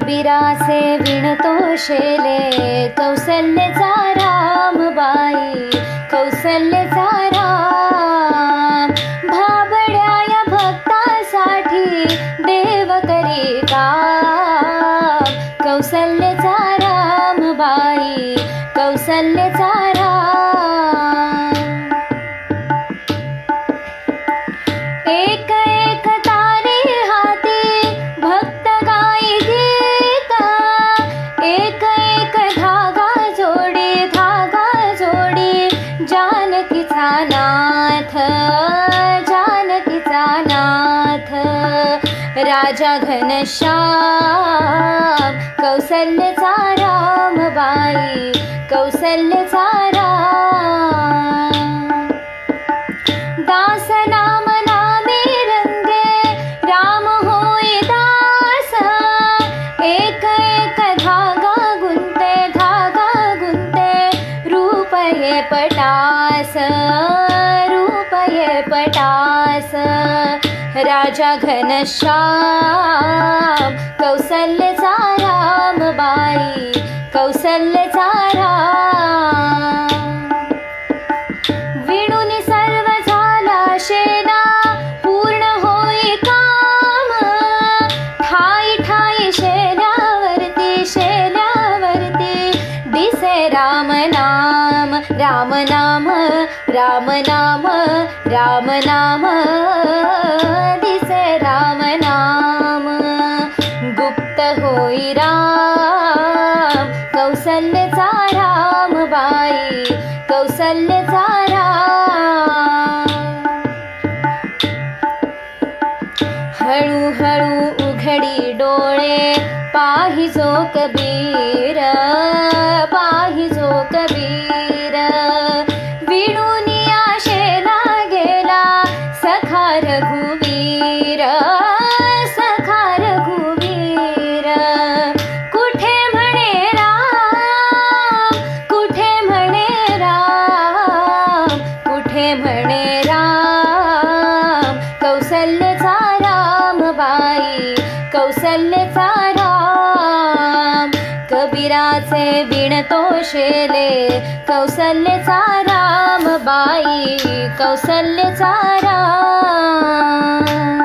कबीराचे विणतो शेले कौसल्याचा रामबाई कौसल्याचा राम भाबड्या या भक्तासाठी देव करी काम कौसल्याचा रामबाई कौसल्याचा राम एक एक तारे हाती भक्त गाई गीत एक एक धागा जोडी जानकीचा नाथ राजा घनश्याम कौसल्याचा रामबाई कौसल्याचा राम दास नाम नामे रंगे राम होई दास एक एक धागा गुंते रूप ये पटास राजा घनश्याम कौसल्याचा रामबाई कौसल्याचा राम विणून सर्व झाला शेना पूर्ण होई काम ठाई शेल्यावरती दिसे राम नाम दिसे राम नाम गुप्त होई राम कौसल्याचा रामबाई कौसल्याचा राम हळूहळू उघडी डोळे पाहिजो कबीर विणूनिया शेला गेला सखा रघुवीर कुठे म्हणे राम कौसल्याचा रामबाई कौसल्याचा राम कबीराचे विणतो शेले कौसल्याचा रामबाई कौसल्याचा राम